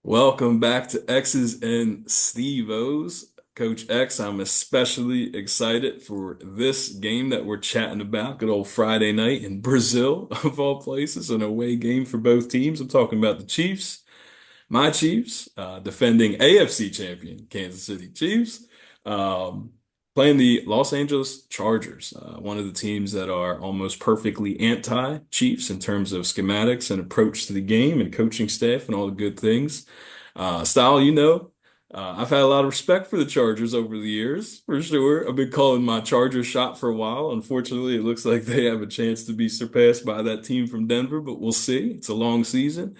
Welcome back to X's and Stevo's. Coach X, I'm especially excited for this game that we're chatting about. Good old Friday night in Brazil, of all places, an away game for both teams. I'm talking about the Chiefs, my Chiefs, defending AFC champion Kansas City Chiefs, um, playing the Los Angeles Chargers, one of the teams that are almost perfectly anti-Chiefs in terms of schematics and approach to the game and coaching staff and all the good things. Style, I've had a lot of respect for the Chargers over the years, for sure. I've been calling my Chargers shot for a while. Unfortunately, it looks like they have a chance to be surpassed by that team from Denver, but we'll see. It's a long season.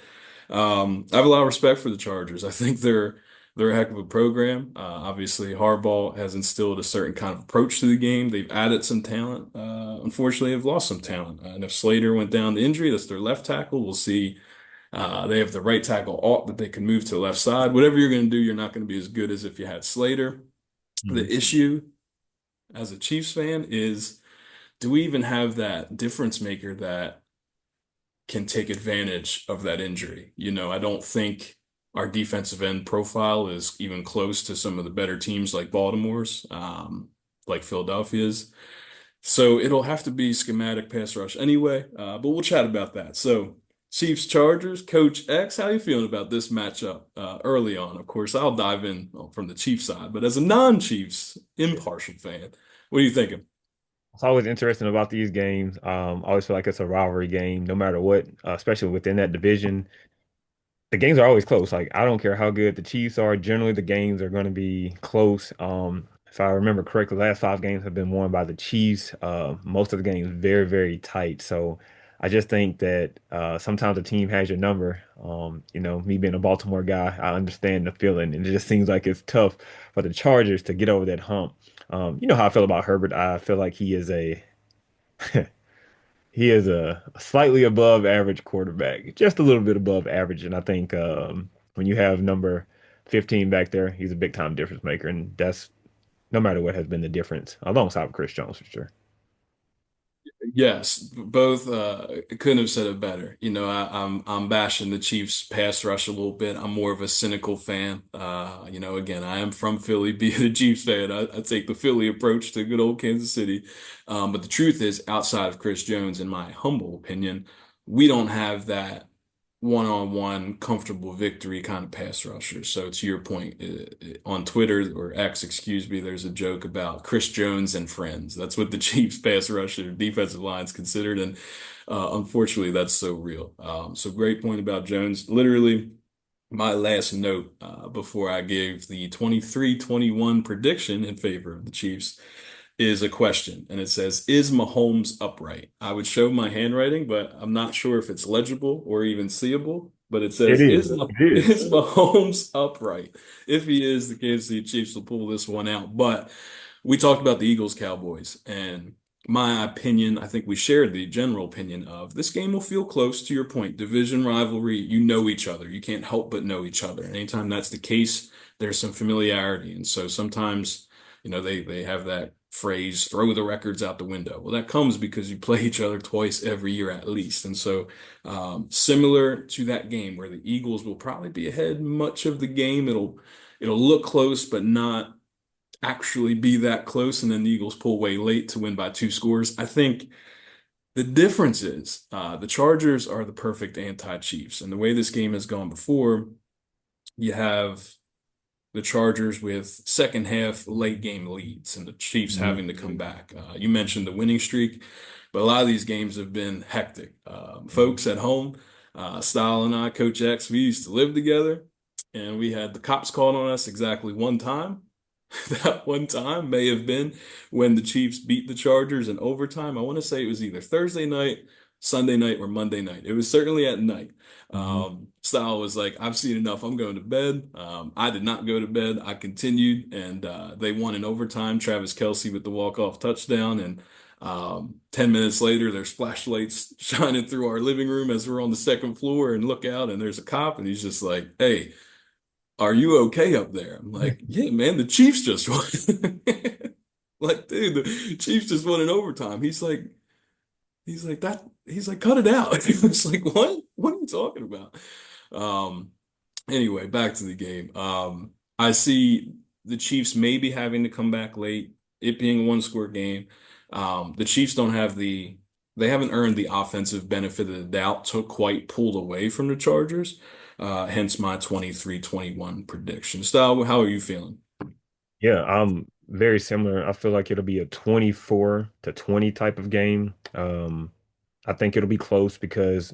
I have a lot of respect for the Chargers. I think they're a heck of a program. Obviously, Harbaugh has instilled a certain kind of approach to the game. They've added some talent. Unfortunately, they've lost some talent. And if Slater went down to injury, that's their left tackle. We'll see. They have the right tackle alt that they can move to the left side. Whatever you're going to do, you're not going to be as good as if you had Slater. Mhm. The issue as a Chiefs fan is, do we even have that difference maker that can take advantage of that injury? I don't think our defensive end profile is even close to some of the better teams like Baltimore's, like Philadelphia's. So it'll have to be schematic pass rush anyway, but we'll chat about that. So Chiefs Chargers, Coach X, how you feeling about this matchup early on? Of course, I'll dive in from the Chiefs side, but as a non-Chiefs impartial fan, what are you thinking? It's always interesting about these games. I always feel like it's a rivalry game, no matter what, especially within that division. The games are always close. Like I don't care how good the Chiefs are. Generally, the games are going to be close. If I remember correctly, the last five games have been won by the Chiefs. Most of the games very, very tight. So I just think that sometimes a team has your number. Me being a Baltimore guy, I understand the feeling, and it just seems like it's tough for the Chargers to get over that hump. You know how I feel about Herbert. I feel like he is a he is a slightly above average quarterback, just a little bit above average. And I think when you have number 15 back there, he's a big time difference maker. And that's no matter what has been the difference, alongside with Chris Jones for sure. Yes, both couldn't have said it better. I'm bashing the Chiefs pass rush a little bit. I'm more of a cynical fan. Again, I am from Philly, being a Chiefs fan. I take the Philly approach to good old Kansas City. But the truth is, outside of Chris Jones, in my humble opinion, we don't have that one-on-one comfortable victory kind of pass rusher. So to your point, on Twitter or X, excuse me, there's a joke about Chris Jones and friends. That's what the Chiefs pass rusher defensive line's considered, and unfortunately, that's so real. So great point about Jones. Literally, my last note before I gave the 23-21 prediction in favor of the Chiefs is a question, and it says, "Is Mahomes upright?" I would show my handwriting, but I'm not sure if it's legible or even seeable. But it It says, "Is is. It is. is Mahomes upright?" If he is, the Kansas City Chiefs will pull this one out. But we talked about the Eagles Cowboys, and my opinion, I think we shared the general opinion of this game will feel close to your point. Division rivalry, you know each other. You can't help but know each other. And anytime that's the case, there's some familiarity. And so sometimes, they have that phrase, throw the records out the window. Well, that comes because you play each other twice every year at least. And so, similar to that game where the Eagles will probably be ahead much of the game, it'll look close, but not actually be that close, and then the Eagles pull away late to win by two scores. I think the difference is the Chargers are the perfect anti-Chiefs, and the way this game has gone before, you have the Chargers with second half late game leads, and the Chiefs Mhm. having to come back. You mentioned the winning streak, but a lot of these games have been hectic. Folks at home, Style and I, Coach X, we used to live together, and we had the cops called on us exactly one time. That one time may have been when the Chiefs beat the Chargers in overtime. I want to say it was either Thursday night, Sunday night, or Monday night. It was certainly at night. Mhm. Style was like, "I've seen enough. I'm going to bed." I did not go to bed. I continued, and they won in overtime. Travis Kelce with the walk-off touchdown, and 10 minutes later, there's flashlights shining through our living room as we're on the second floor and look out, and there's a cop, and he's just like, "Hey, are you okay up there?" I'm like, "Yeah, man, the Chiefs just won." Like, dude, the Chiefs just won in overtime. He's like, cut it out. It's like, what? What are you talking about? Um, Anyway, back to the game. I see the Chiefs maybe having to come back late, it being a one-score game. The Chiefs don't have they haven't earned the offensive benefit of the doubt to quite pulled away from the Chargers. Hence my 23-21 prediction. Style, how are you feeling? Yeah, I'm very similar. I feel like it'll be a 24-20 type of game. I think it'll be close because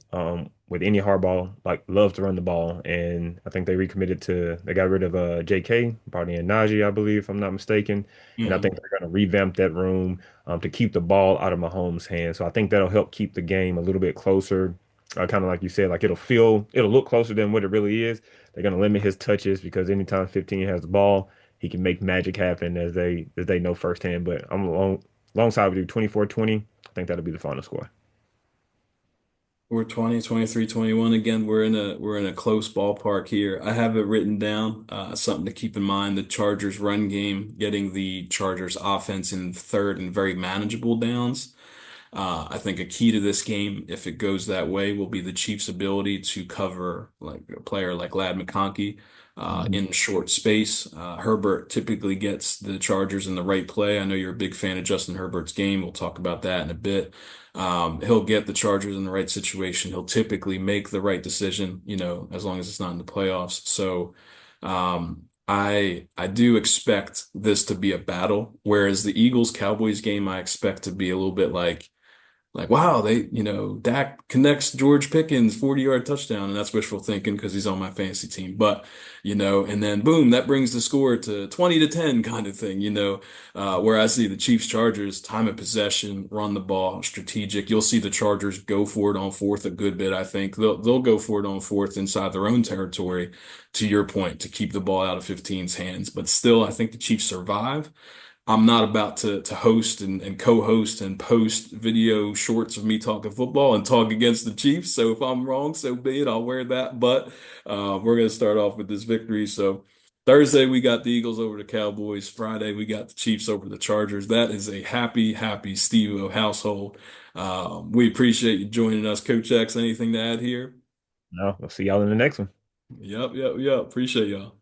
with any hardball, like loves to run the ball, and I think they got rid of JK, Barney and Najee, I believe, if I'm not mistaken, and I think Mhm. they're going to revamp that room to keep the ball out of Mahomes' hands. So I think that'll help keep the game a little bit closer. Kind of like you said, like it'll look closer than what it really is. They're going to limit his touches because anytime 15 has the ball, he can make magic happen as they know firsthand. But I'm alongside with you, 24-20. I think that'll be the final score. We're 20, 23, 21. Again, we're in a close ballpark here. I have it written down, something to keep in mind. The Chargers run game, getting the Chargers offense in third and very manageable downs. I think a key to this game, if it goes that way, will be the Chiefs' ability to cover like a player like Lad McConkey Mhm. in short space. Herbert typically gets the Chargers in the right play. I know you're a big fan of Justin Herbert's game. We'll talk about that in a bit. He'll get the Chargers in the right situation. He'll typically make the right decision, as long as it's not in the playoffs. So, I do expect this to be a battle, whereas the Eagles Cowboys game I expect to be a little bit like, wow, Dak connects George Pickens 40-yard touchdown, and that's wishful thinking because he's on my fantasy team. But, and then boom, that brings the score to 20-10 kind of thing, where I see the Chiefs Chargers, time of possession, run the ball, strategic. You'll see the Chargers go for it on fourth a good bit, I think. They'll go for it on fourth inside their own territory, to your point, to keep the ball out of 15's hands. But still, I think the Chiefs survive. I'm not about to host and co-host and post video shorts of me talking football and talk against the Chiefs. So if I'm wrong, so be it. I'll wear that. But we're going to start off with this victory. So Thursday we got the Eagles over the Cowboys. Friday we got the Chiefs over the Chargers. That is a happy, happy Stevo household. We appreciate you joining us, Coach X. Anything to add here? No, we'll see y'all in the next one. Yep, yep, yep. Appreciate y'all.